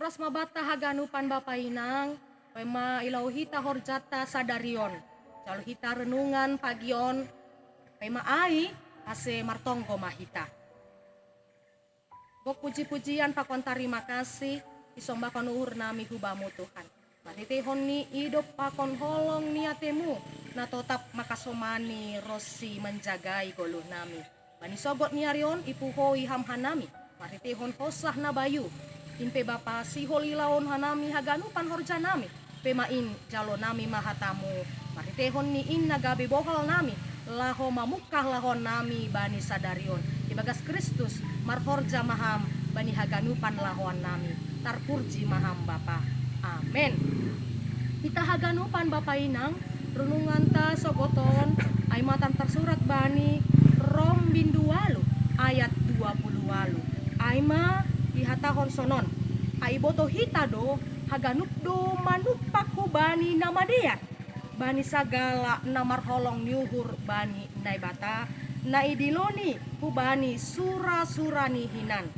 oras mabata haganupan bapainang, pema ilau hita horjata sadarion. Kalau hita renungan pagion, pema ai ase martongko mahita. Bok puji-pujian pakon terima kasih, isomba konuhur nami hubamu Tuhan. Matitehon ni idop pakon holong niatemu, na tetap makasomani rosi menjagai goluh nami. Bani sogot niarion ipuhoi hamhanami, matitehon hosah na bayu. Impe bapa si holilaon hanami haganupan horja nami. Pemain jalo nami mahatamu. Maritehon ni in nagabe bohol nami. Laho mamukah lahon nami bani sadarion. Ibagas Kristus marhorja maham bani haganupan lahon nami. Tarpurji maham bapa. Amen. Kita haganupan bapa inang. Renungan ta sogoton. Ay matan tersurat bani Rom bindu walu ayat 20 walu. Aima dihatahon sonon aiboto hita do haganup do manupak bani namadea bani sagala namarholong niuhur bani naibata naidiloni hubani sura-surani hinan.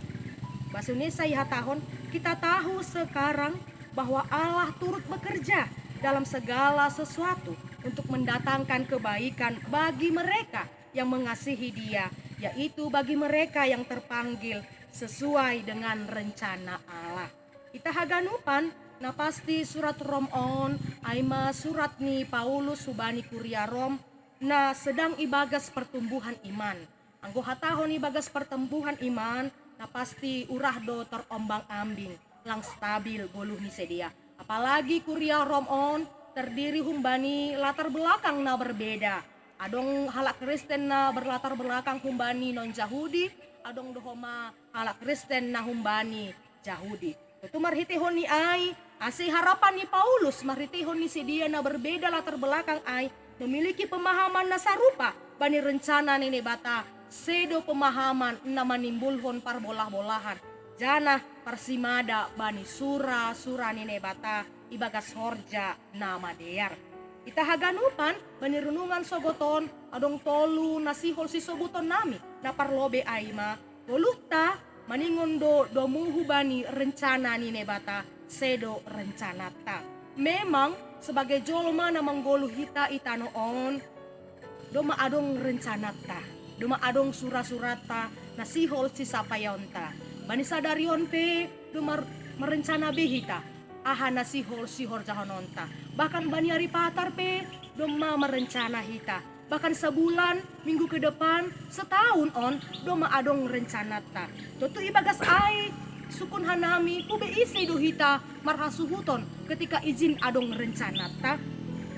Bahasa Indonesia ihatahon, kita tahu sekarang bahwa Allah turut bekerja dalam segala sesuatu untuk mendatangkan kebaikan bagi mereka yang mengasihi Dia, yaitu bagi mereka yang terpanggil sesuai dengan rencana Allah. Kita haganupan na pasti surat Rom on aima surat ni Paulus subani kuria Rom na sedang ibagas pertumbuhan iman. Anggo hatahon ibagas pertumbuhan iman na pasti urah do terombang-ambing lang stabil goluh ni sedia. Apalagi kuria Rom on terdiri humbani latar belakang na berbeda. Adong halak Kristen na berlatar belakang humbani non Yahudi, adong dohoma halak Kristen na humbani Yahudi. Itu marhitihon ni ay, asi harapan ni Paulus marhitihon ni si dia na berbeda latar belakang ay, memiliki pemahaman na sarupa bani rencana nene bata, sedo pemahaman na manimbulhon parbolah-bolahan. Jana parsimada bani sura nene bata, ibagas horja nama dear. Kita haganupan menirunungan sogoton adong tolu nasihol si sobuton nami na parlobe aima golukta maningon do muhu bani rencana ni nebata sedo rencana ta. Memang sebagai jolma na manggolu hita itanoon do maadong rencana ta, do maadong sura-surata nasihol si sapayonta. Bani sadarion pe do merencana behita. Aha nasihol sihor jahononta. Bahkan bani hari patar pe doma merencana hita. Bahkan sebulan, minggu ke depan, setahun on doma adong rencana ta. Tutu ibagas ai sukun hanami pube isi do hita marhasuhuton ketika izin adong rencana ta.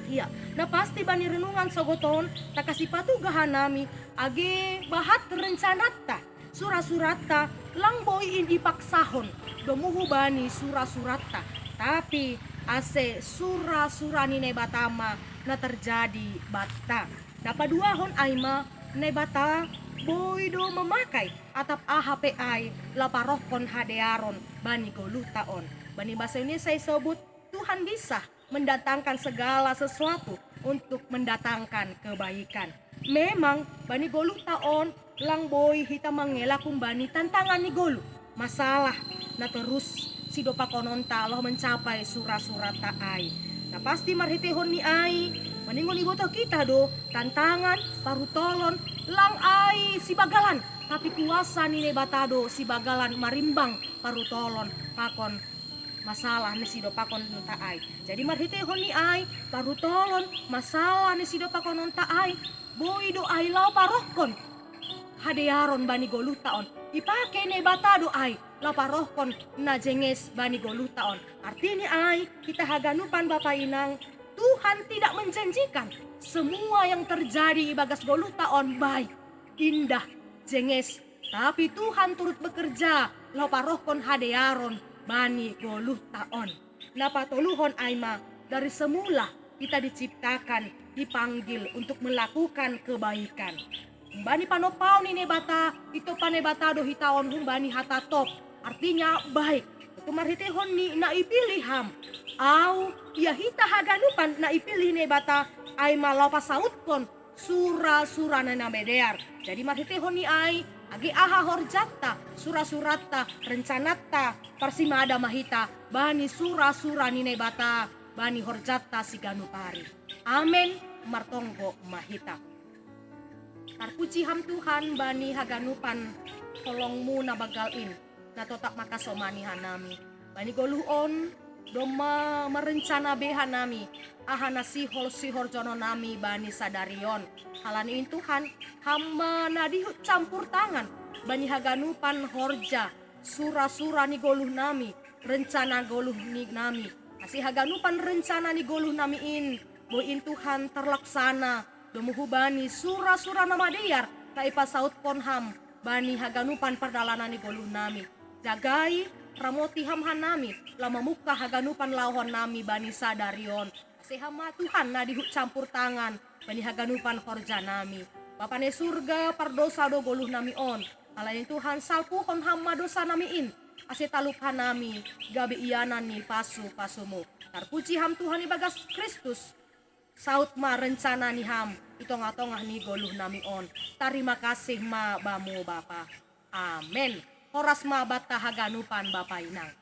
Iya, nah pasti bani renungan sogoton tak kasih patu gahanami age bahat rencana ta. Surat-surata lang boy indi paksahon domuhu bani surat-surata. Tapi ase sura-surani nebatama na terjadi bata. Napaduahon aima nebata boydo memakai atap AHPI laparohkon hadearon bani golutaon. Bani bahasa Indonesia sebut Tuhan bisa mendatangkan segala sesuatu untuk mendatangkan kebaikan. Memang bani golutaon lang boy hita mangelakum bani tantangan ni golu. Masalah na terus si dopa kononta Allah mencapai sura-surata ai. Nah pasti marhitehon ni ai, maningon iboto kita do, tantangan, parutolon, lang ai si bagalan. Tapi kuasa ni nebatado si bagalan marimbang parutolon, pakon masalah ni si dopa kononta ai. Jadi marhitehon ni ai, parutolon, masalah ni si dopa kononta ai, boy do ai lau parohkon. Hadearon bani golutaon, ipake nebatado ai, laparohkon na jenges bani golutaon. Artinya ai kita haganupan Bapak Inang, Tuhan tidak menjanjikan semua yang terjadi ibagas golutaon baik, indah, jenges. Tapi Tuhan turut bekerja laparohkon hadearon bani golutaon. Napatoluhon aima dari semula kita diciptakan, dipanggil untuk melakukan kebaikan. Bani panopau ni nebata, ito panebata do hitaon humbani hatatop. Artinya baik. Itu marhitehon ni naipilih ham. Au ia hita haganupan naipilih nebata ay malaw pasaut kon sura-sura na namedear. Jadi marhitehon ni ay agi aha horjatta sura-suratta rencanatta parsimada mahita bani sura-sura nine bata bani horjatta siganu pari. Amen martonggo mahita. Tarpuji ham Tuhan bani haganupan tolongmu na bagalin na totak makasomani hanami. Bani goluon doma merencana beha nami ahana sihol jono nami bani sadarion. Halanin Tuhan hamba nadi campur tangan bani haganupan horja sura-sura ni goluh nami rencana goluh ni nami. Kasih haganupan rencana ni goluh nami boin Tuhan terlaksana domuhu bani sura-sura nama diar taipa saut ponham bani haganupan perdalanan ni goluh nami. Jagai ramoti ham hanami lama muka haganupan lahon nami bani sadarion. Kasih hama Tuhan nadi campur tangan bani haganupan horja nami. Bapane surga pardosa do goluh nami on. Alain Tuhan salpuhon hama dosa nami ase taluphan nami gabi iyanan ni pasumu. Tarpuji ham Tuhan ibagas Kristus. Saut ma rencana ni ham itong-atongah ni goluh nami on. Tarima kasih ma bamu Bapa. Amen. Horas ma bata haganupan Bapa inang.